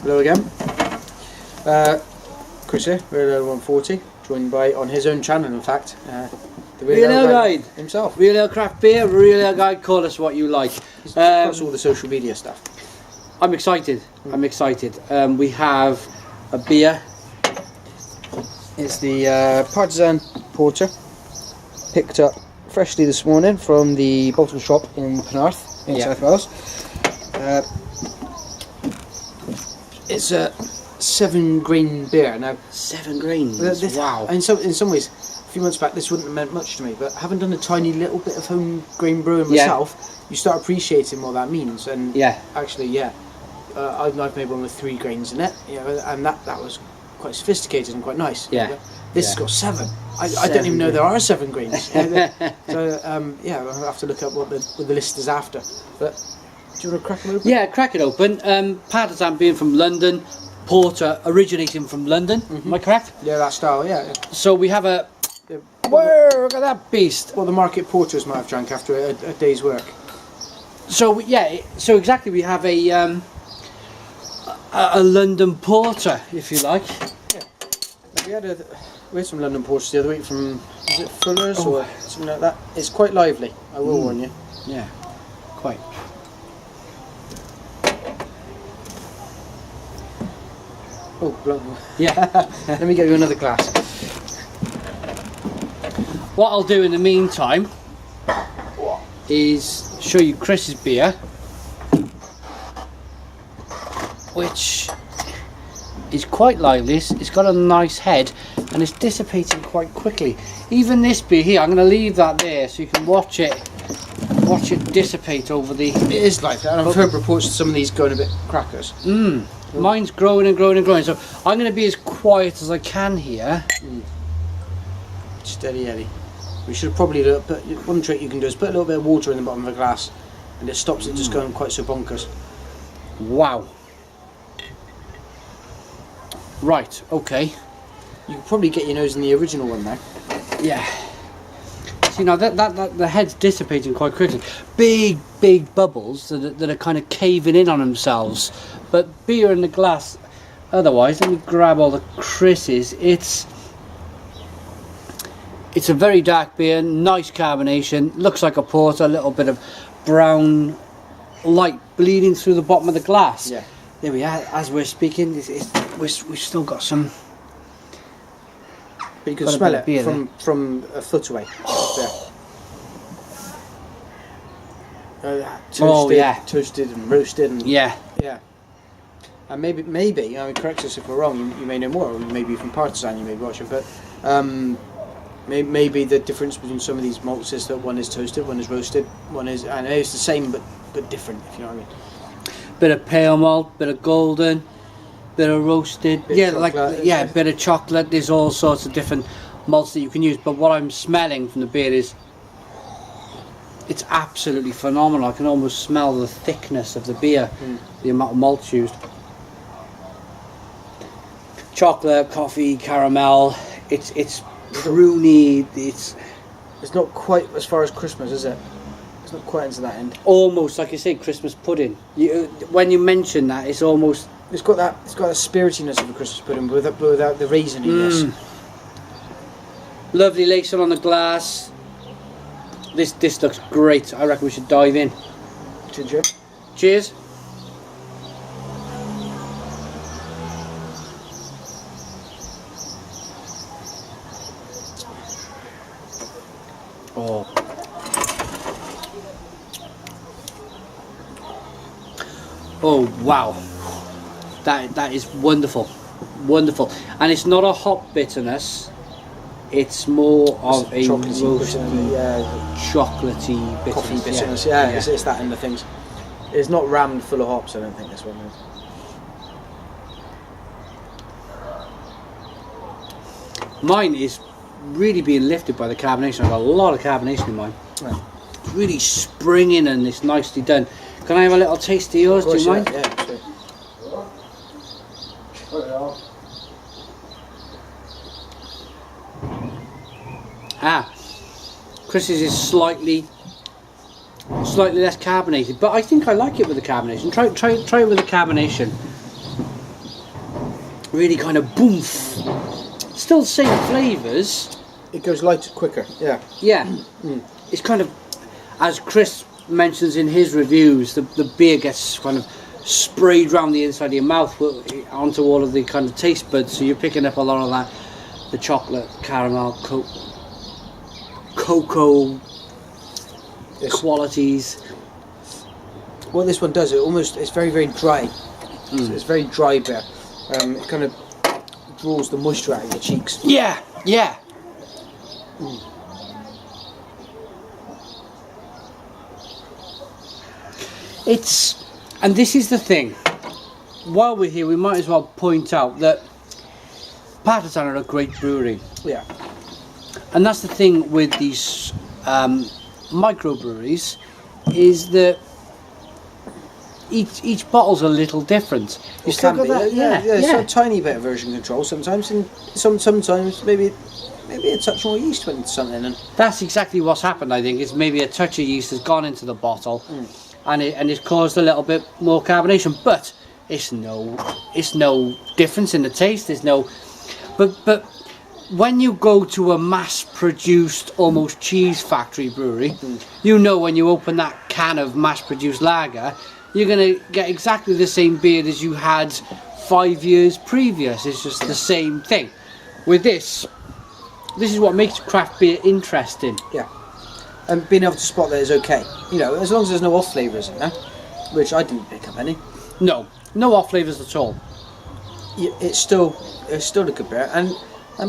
Hello again. Chris here, Real Ale 140, joined by, on his own channel in fact, the Real Ale Guide himself. Real Ale Craft Beer, Real Ale Guide, call us what you like. He's across all the social media stuff. I'm excited, I'm excited. We have a beer. It's the Partizan Porter, picked up freshly this morning from the bottle shop in Penarth in South Wales. It's a 7-grain beer. Now 7 grains, wow. In some ways, a few months back this wouldn't have meant much to me, but having done a tiny little bit of home grain brewing myself, you start appreciating what that means. And actually, I've made one with 3 grains in it, and that was quite sophisticated and quite nice. This has got 7. I don't even know there are 7 grains. So I'll have to look up what the list is after. But do you want to crack it open? Yeah, crack it open. Partizan being from London, porter originating from London. Am I correct? Yeah, that style. Yeah. So we have a. Whoa! Look at that beast. Well, the market porters might have drank after a day's work. So so exactly, we have a London porter, if you like. Yeah. We had some London porters the other week from, is it Fuller's or something like that? It's quite lively, I will warn you. Yeah, quite. Oh, yeah. Let me get you another glass. What I'll do in the meantime is show you Chris's beer, which is quite lively. It's got a nice head and it's dissipating quite quickly. Even this beer here, I'm going to leave that there so you can watch it dissipate over the. It is like that, and I've heard reports of some of these going a bit crackers. Mine's growing and growing and growing, so I'm going to be as quiet as I can here. Steady Eddie. We should probably put one trick you can do is put a little bit of water in the bottom of a glass, and it stops it just going quite so bonkers. Wow. Right. Okay. You could probably get your nose in the original one now. Yeah. See now that the head's dissipating quite quickly. Big bubbles that are kind of caving in on themselves. But beer in the glass. Otherwise, let me grab all the Chris's. It's a very dark beer, nice carbonation. Looks like a porter. A little bit of brown light bleeding through the bottom of the glass. Yeah. There we are. As we're speaking, we've still got some. But you can smell it from a foot away. Toasted and roasted and yeah. And maybe correct us if we're wrong. You may know more. Or maybe from Partizan, you may be watching, but maybe the difference between some of these malts is that one is toasted, one is roasted, one is. I know it's the same but different. If you know what I mean. Bit of pale malt, bit of golden, bit of roasted, bit of chocolate. There's all sorts of different malts that you can use. But what I'm smelling from the beer is it's absolutely phenomenal. I can almost smell the thickness of the beer, the amount of malts used. Chocolate, coffee, caramel. It's pruny. It's not quite as far as Christmas, is it? It's not quite into that end. Almost like you say, Christmas pudding. When you mention that, it's almost. It's got that spiritiness of a Christmas pudding, but without the raisiness. Lovely lacing on the glass. This looks great. I reckon we should dive in. Cheers. Cheers. Oh wow, that is wonderful, and it's not a hop bitterness. It's more of a chocolatey bitterness. Coffee bitterness. It's that end of things. It's not rammed full of hops. I don't think this one is. Mine is really being lifted by the carbonation. I've got a lot of carbonation in mine. Right. It's really springing and it's nicely done. Can I have a little taste of yours? Do you mind? Yeah, sure. Chris's is slightly less carbonated, but I think I like it with the carbonation. Try it with the carbonation. really kind of boom. Still same flavours. It goes lighter quicker. Yeah. Yeah. It's kind of, as Chris mentions in his reviews, the beer gets kind of sprayed around the inside of your mouth onto all of the kind of taste buds, so you're picking up a lot of that, the chocolate, caramel, cocoa qualities. What this one does, it's very, very dry. So it's very dry beer. It kind of draws the moisture out of your cheeks. Yeah. And this is the thing, while we're here we might as well point out that Partizan are a great brewery. Yeah. And that's the thing with these microbreweries, is that each bottle's a little different. You still got that, it's a tiny bit of version control sometimes, and sometimes maybe a touch more yeast went into something. And that's exactly what's happened, I think. Is maybe a touch of yeast has gone into the bottle, and it's caused a little bit more carbonation. But it's no difference in the taste. There's no, but when you go to a mass-produced, almost cheese factory brewery, you know when you open that can of mass-produced lager, you're going to get exactly the same beer as you had 5 years previous. It's just the same thing. With this is what makes craft beer interesting. Yeah. And being able to spot that is okay. You know, as long as there's no off flavours in there, which I didn't pick up any. No off flavours at all. It's still a good beer, and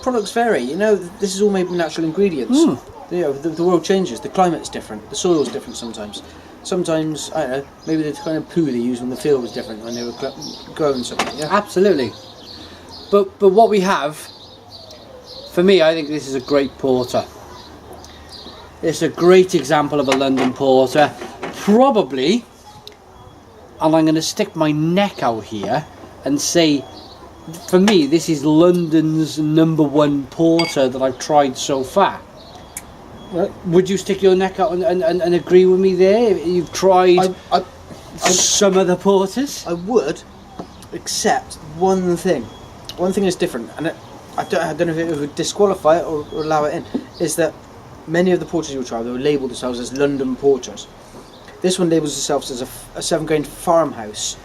products vary. You know, this is all made with natural ingredients. You know, the world changes. The climate's different. The soil's different sometimes. Sometimes, I don't know, maybe the kind of poo they used on the field was different when they were growing something. Yeah? Absolutely. But what we have, for me, I think this is a great porter. It's a great example of a London porter. Probably, and I'm going to stick my neck out here and say, for me, this is London's #1 porter that I've tried so far. Right. Would you stick your neck out and agree with me there? You've tried some other porters? I would, except one thing. One thing is different, and I don't know if it would disqualify it or allow it in, is that many of the porters you'll try, they will label themselves as London porters. This one labels itself as a 7-grain farmhouse.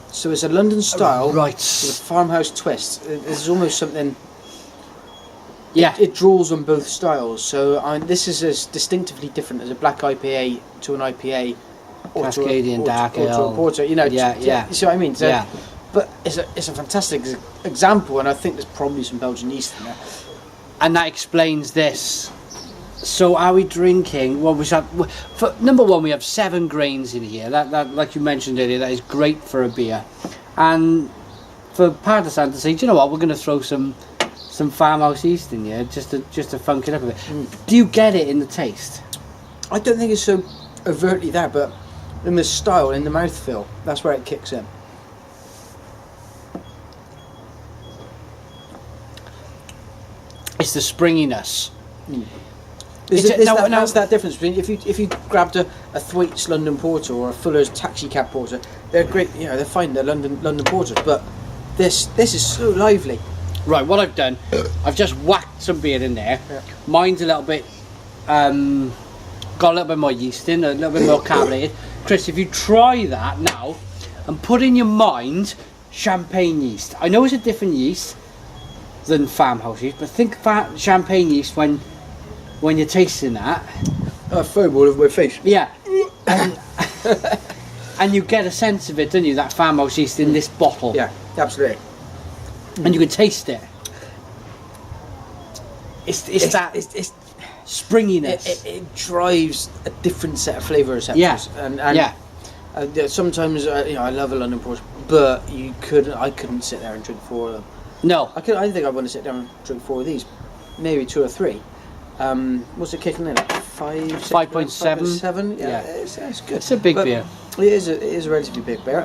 So it's a London style right. with a farmhouse twist. It's almost something... Yeah, it draws on both styles. So this is as distinctively different as a black IPA to an IPA, or Cascadian dark ale, or to a porter. You know, yeah. You see what I mean? So, yeah. But it's a fantastic example, and I think there's probably some Belgian yeast in there. And that explains this. So are we drinking? Well, for number one, we have 7 grains in here. That, like you mentioned earlier, that is great for a beer. And for Partizan to say, do you know what? We're going to throw some farmhouse yeast in here just to funk it up a bit. Do you get it in the taste? I don't think it's so overtly there, but in the style, in the mouthfeel, that's where it kicks in. It's the springiness. That's that difference between if you grabbed a Thwaites London Porter or a Fuller's Taxi Cab Porter, they're great. You know, they're fine. They're London Porters, but this is so lively. Right, what I've done, I've just whacked some beer in there. Yeah. Mine's a little bit, got a little bit more yeast in, a little bit more carbonated. Chris, if you try that now and put in your mind champagne yeast. I know it's a different yeast than farmhouse yeast, but think about champagne yeast when you're tasting that. A foam all over my face. Yeah. And you get a sense of it, don't you, that farmhouse yeast in this bottle. Yeah, absolutely. And you can taste it. It's springiness. It drives a different set of flavour receptors. Yeah. And sometimes I love a London Porter, but I couldn't sit there and drink 4 of them. No, I don't think I want to sit down and drink 4 of these. Maybe 2 or 3. What's it kicking in at? 5.7. Yeah, it's good. It's a big beer. It is a relatively big beer,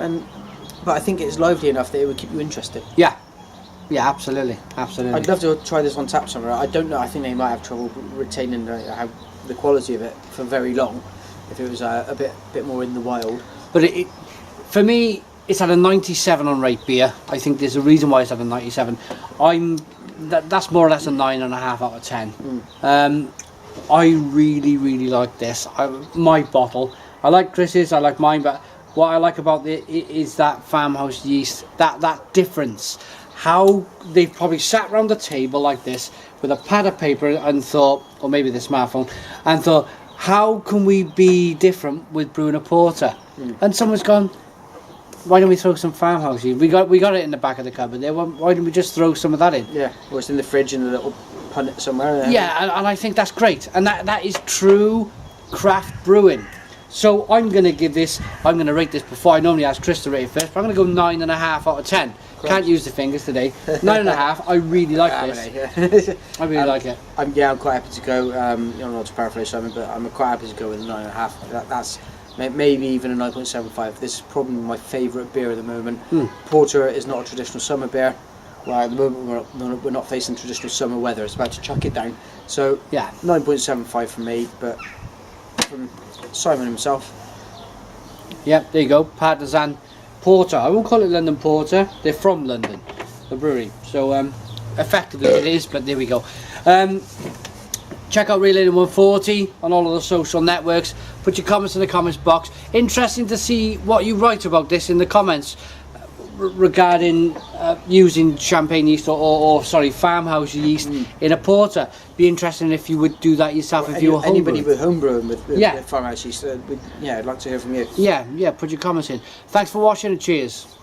but I think it's lively enough that it would keep you interested. Yeah, absolutely. I'd love to try this on tap somewhere. I don't know. I think they might have trouble retaining the quality of it for very long if it was a bit more in the wild. But for me, It's at a 97 on rate beer. I think there's a reason why it's at a 97. That's more or less a 9.5 out of 10. I really like this. My bottle. I like Chris's. I like mine. But what I like about it is that farmhouse yeast. That difference. How they've probably sat around the table like this with a pad of paper and thought, or maybe the smartphone, and thought, how can we be different with brewing a porter? And someone's gone, why don't we throw some farmhouse yeast? We got it in the back of the cupboard there. Why don't we just throw some of that in? Yeah, or it's in the fridge in a little punnet somewhere. Yeah, and I think that's great. And that is true craft brewing. So I'm going to give this, I'm going to rate this before. I normally ask Chris to rate it first, but I'm going to go 9.5 out of 10. Correct. Can't use the fingers today. 9.5. I really like this. I really like it. I'm quite happy to go. You know, not to paraphrase something, but I'm quite happy to go with 9.5. That's maybe even a 9.75. This is probably my favourite beer at the moment. Porter is not a traditional summer beer. Well, at the moment we're not facing traditional summer weather. It's about to chuck it down. So yeah, 9.75 from me, but from Simon himself. Yep, there you go. Partizan Porter. I won't call it London Porter. They're from London, the brewery. So effectively it is, but there we go. Check out Relay 140 on all of the social networks. Put your comments in the comments box. Interesting to see what you write about this in the comments regarding using champagne yeast or farmhouse yeast in a porter. Be interesting if you would do that yourself, if you were anybody with homebrewing with farmhouse yeast. I'd like to hear from you. Yeah, put your comments in. Thanks for watching and cheers.